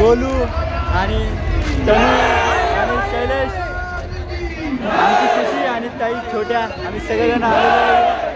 गोलू आणि तनू आणि शैलेश, आमची खुशी आणि ताई छोट्या, आम्ही सगळेजण आलेलो आहे.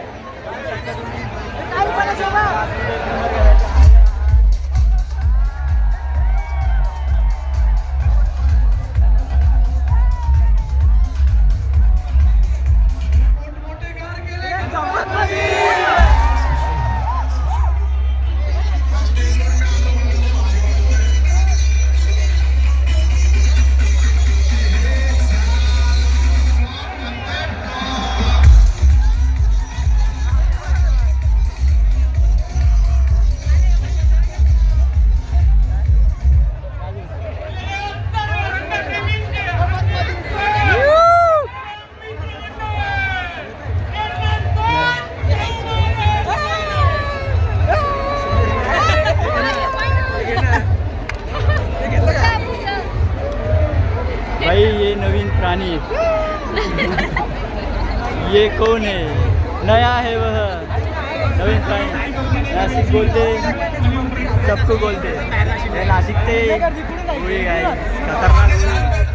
भाई ये नवीन प्राणी, ये कौन है? नया है वह नवीन प्राणी. नाशिक बोलते, सबको बोलते. हे नाशिक ते पुढे काय खतरनाक.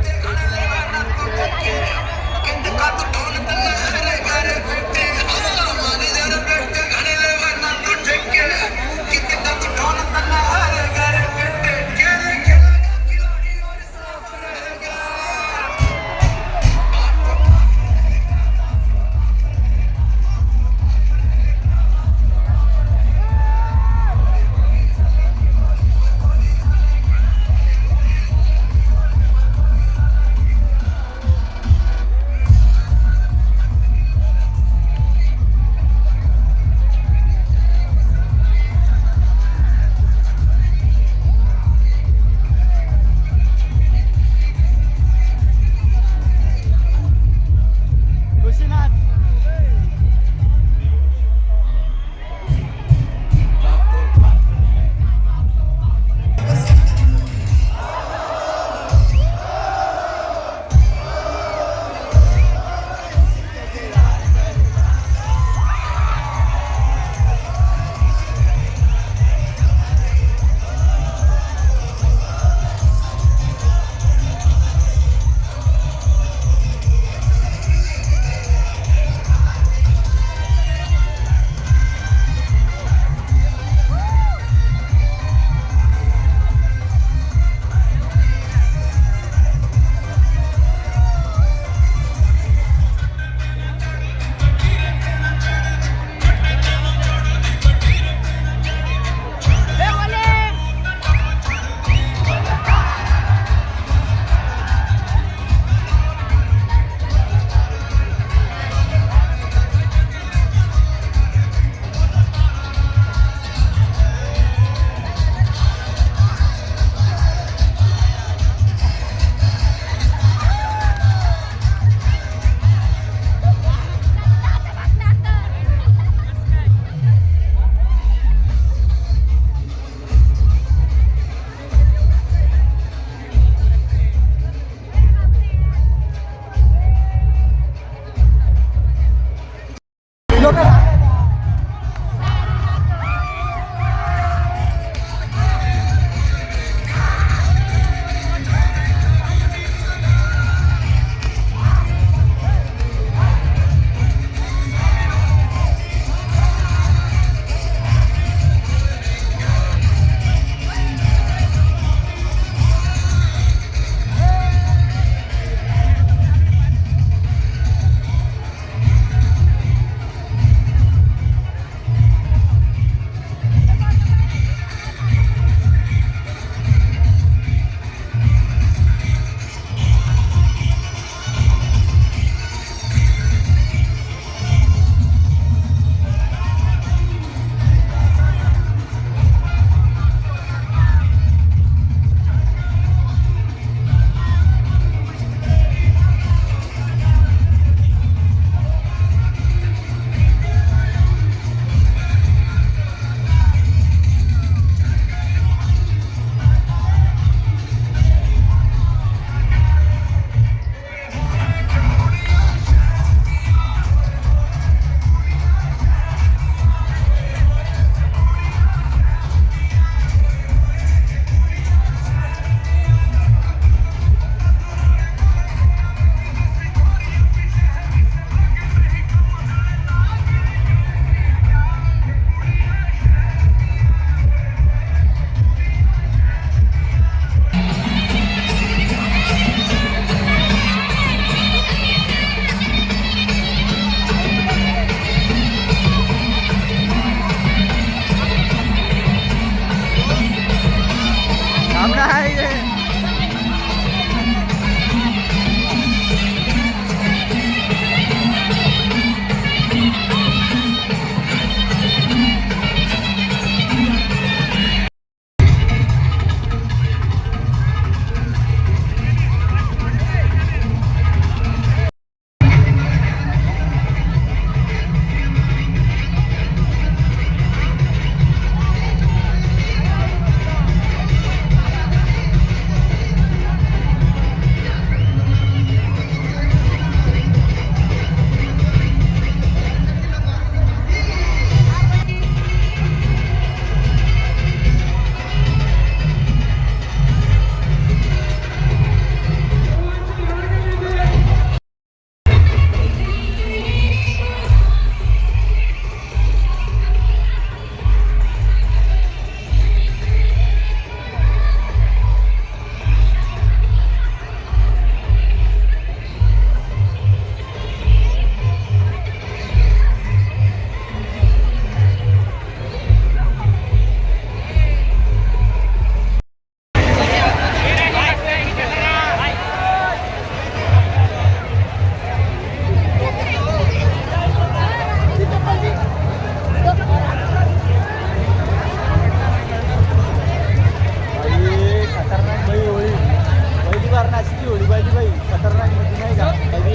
का कधी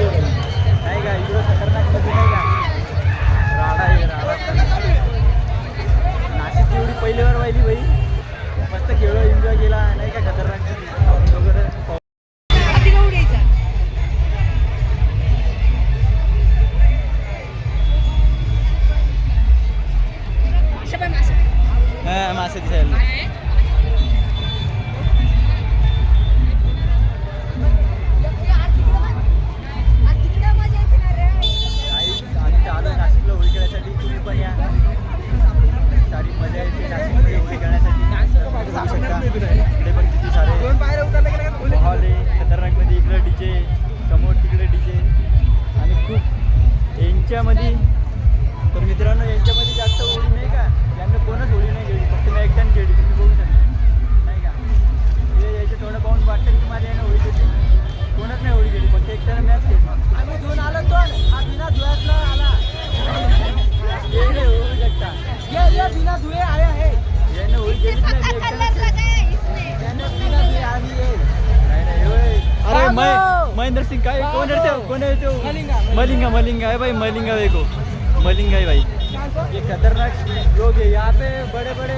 नाही का इकडं खतरनाक नदी नाही का राडा आहे राडा नाशिकची एवढी पहिली वार पाहिली बाई मस्त खेळ एन्जॉय केला नाही का खतरनाक वगैरे मासे दिसायला नाशिकला होळी खेळण्यासाठी तुम्ही पण या सारी मजा येते नाशिकमध्ये होळी खेळण्यासाठी बघू शकता इकडे पण किती सारे माहोल आहे खतरनाकमध्ये इकडे डीजे समोर तिकडे डीजे आणि खूप यांच्यामध्ये तर मित्रांनो यांच्यामध्ये जास्त होळी नाही का यांना कोणच होळी नाही खेळली फक्त मी एकट्याने खेळली तुम्ही बघू शकता नाही का हे याचे थोडं पाहून वाटतं की तुम्हाला यानं होळी खेळली कोणच नाही होळी खेळली फक्त एकट्याने मॅच खेळली आम्ही घेऊन आलो तो हा बिना धुयातला आला ये होऊ शकता ये बिना धुए आया है यानं होळी खेळली नाही यानं बिना धुए आली आहे नाही अरे महेंद्र सिंह काय कोण आहे तो मलिंगा है भाई मलिंगा देखो मलिंगा है भाई ये खतरनाक लोग है यहाँ पे बड़े बड़े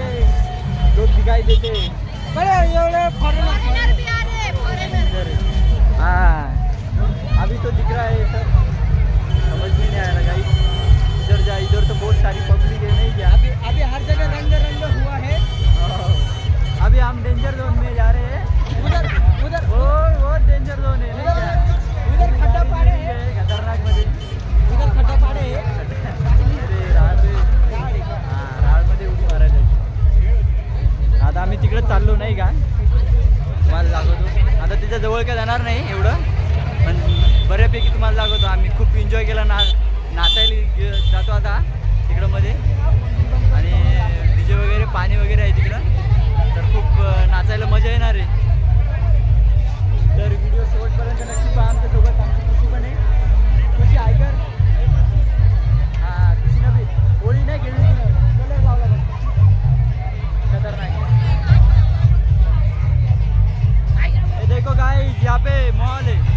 लोग दिखाई देते हैं हाँ अभी तो दिख रहा है सर समझ में नहीं आ रहा गाइस इधर जा इधर तो बहुत सारी पब्लिक है नहीं क्या अभी हर जगह रंग हुआ है अभी हम डेंजर जोन में जा रहे हैं उधर बहुत डेंजर जोन है उधर खड्डा पाड़े है खतरनाक मध्ये उधर खड्डा पाड़े है राळमध्ये उडी मारायची आता आम्ही तिकडे चाललो नाही का तुम्हाला दाखवतो आता तिच्या जवळ काय जाणार नाही एवढं पण बऱ्यापैकी तुम्हाला दाखवतो आम्ही खूप एन्जॉय केला नाचायला जातो आता तिकडं मध्ये आणि डीजे वगैरे पाणी वगैरे आहे तिकडं तर खूप नाचायला मजा येणार आहे तर व्हिडिओ शेवटपर्यंत नक्की पहा आमच्यासोबत आमची खुशी पण आहे खुशी ऐकर हां खुशी नव्हे होळी नाही खेळली चला लावला खतरनाक ये देखो गाइस यहाँ पे मॉल है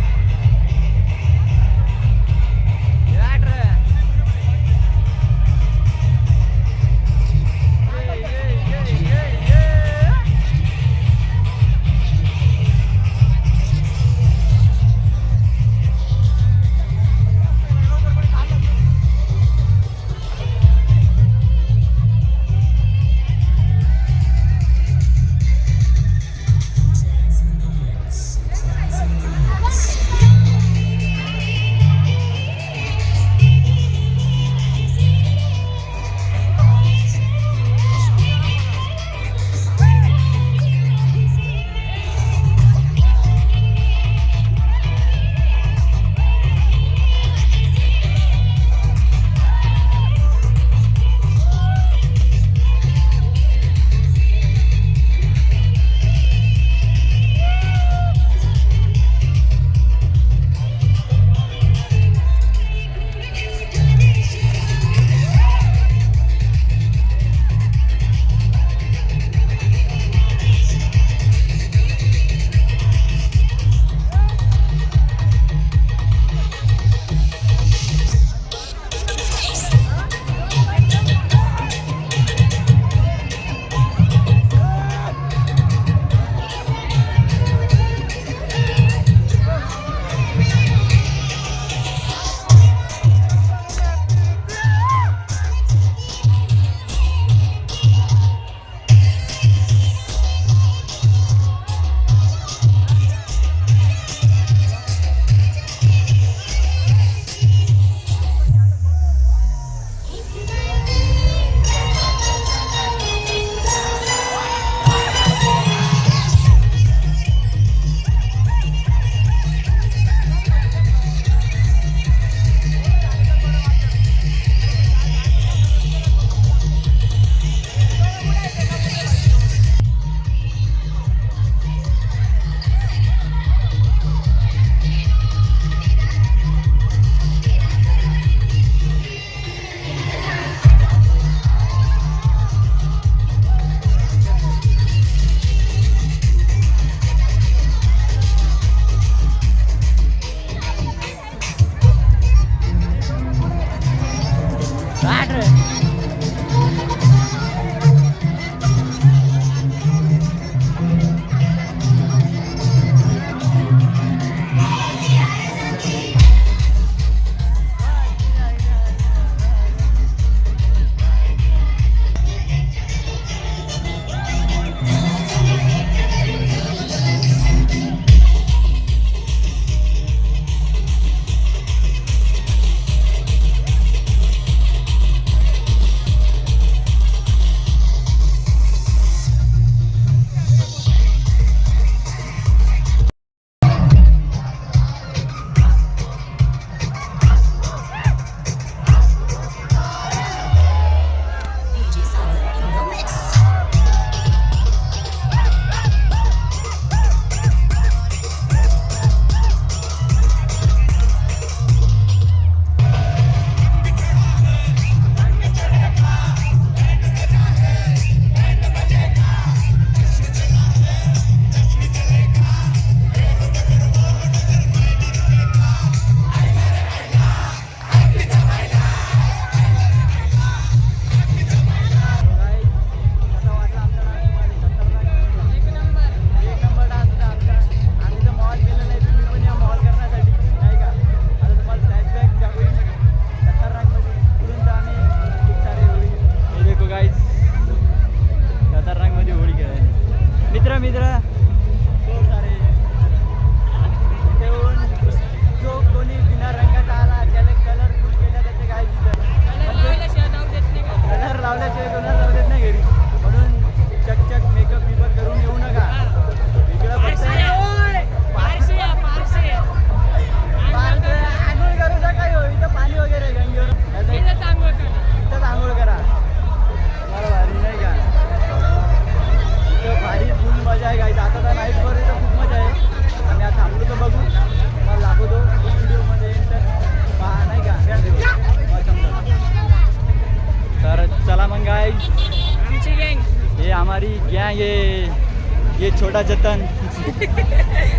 ना ये छोटा चेतन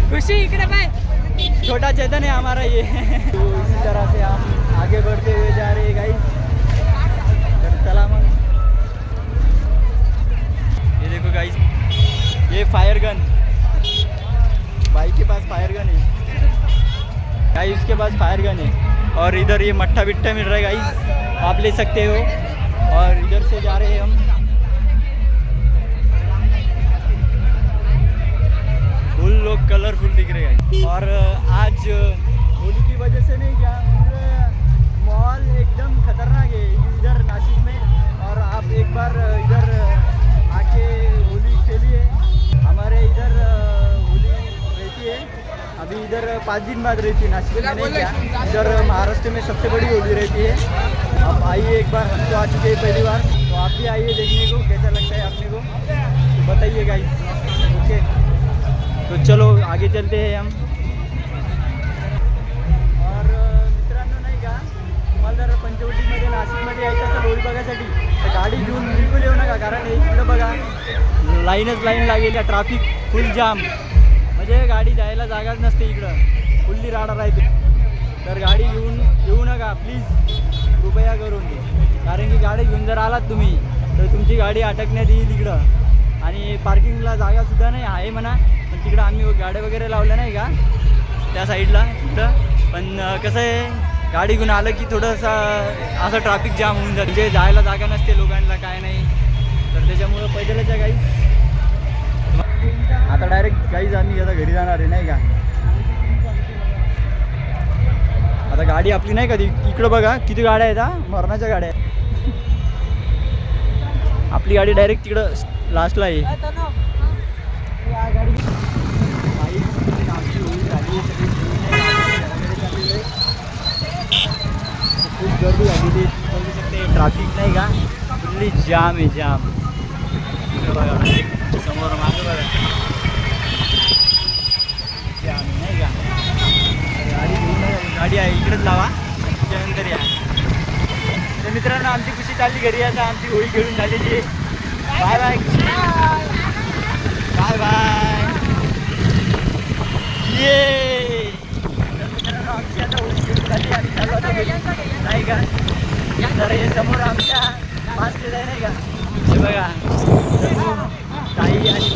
खुशी इकडे बाय छोटा चेतन है हमारा ये तो इसी तरह से हम आगे बढ़ते हुए जा रहे हैं गाइस। चला मग ये देखो गाइस ये फायर गन बाइक के पास फायर गन है गाइस उसके पास फायर गन है और इधर ये मट्ठा बिट्ठा मिल रहा है गाइस आप ले सकते हो और इधर से जा रहे हैं हम फुल लोग कलरफुल दिख रहे हैं और आज होली की वजह से नहीं क्या पूरा मॉल एकदम खतरनाक है इधर नासिक में और आप एक बार इधर आके होली खेलिए। हमारे इधर होली रहती है अभी इधर 5 दिन बाद रहती है नासिक में नहीं क्या इधर महाराष्ट्र में सबसे बड़ी होली रहती है। आप आइए एक बार हम तो आ चुके हैं पहली बार तो आप भी आइए देखने को कैसा लगता है अपने को तो बताइए गाइस ओके। तो चलो आगे चलते हैं हम और मित्रांनो नाही का तुम्हाला जर पंचवटीमध्ये नाशिकमध्ये यायचं असेल होळी बघायसाठी तर गाडी घेऊन बिलकुल येऊ नका कारण इकडं बघा लाईनच लाईन लागेल या ट्रॅफिक फुल जाम म्हणजे गाडी जायला जागाच नसते इकडं फुल्ली राडा राहते तर गाडी घेऊन येऊ नका प्लीज कृपया करून कारण की गाडी घेऊन जर आलात तुम्ही तर तुमची गाडी अटकण्यात येईल इकडं आणि पार्किंगला जागासुद्धा नाही आहे म्हणा पण तिकडं आम्ही गाड्या वगैरे लावल्या नाही का त्या साईडला तिकडं पण कसं आहे गाडी घेऊन आलं की थोडंसं असं ट्रॅफिक जाम होऊन जातं म्हणजे जायला जागा नसते लोकांना काय नाही तर त्याच्यामुळं पैदलच आहे गाईज। आता डायरेक्ट गाईज आम्ही आता घरी जाणार आहे नाही का आता गाडी आपली नाही कधी इकडं बघा किती गाड्या आहेत हा मरणाच्या गाड्या आपली गाडी डायरेक्ट तिकडं लास्टला आहे गाडी आमची होळी झाली खूप गर्दी झालेली बघू शकते ट्रॅफिक नाही का फुल्ली जाम आहे जाम बघा समोर मागे बघा जाम नाही का गाडी घेऊन गाडी आहे इकडेच लावा त्यानंतर या तर मित्रांनो आमची खुशी चालली घरी आता आमची होळी खेळून झालेली आहे बाय बाय बाय बाय ये आमची आता होळी खेळून झाली आणि चालू आता घरी नाही का तर हे समोर आमच्या मास्टर आहे नाही का हे बघा ताई आणि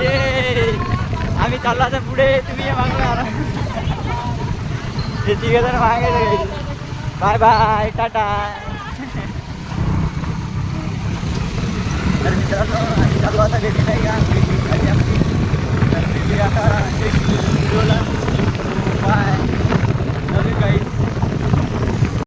ये आम्ही चाललो आता पुढे तुम्ही हे मागणार हे तिघे जण मागे बाय बाय टाटा तर मित्रांनो आम्ही चालू आता घरी नाही का बाय नवीन काही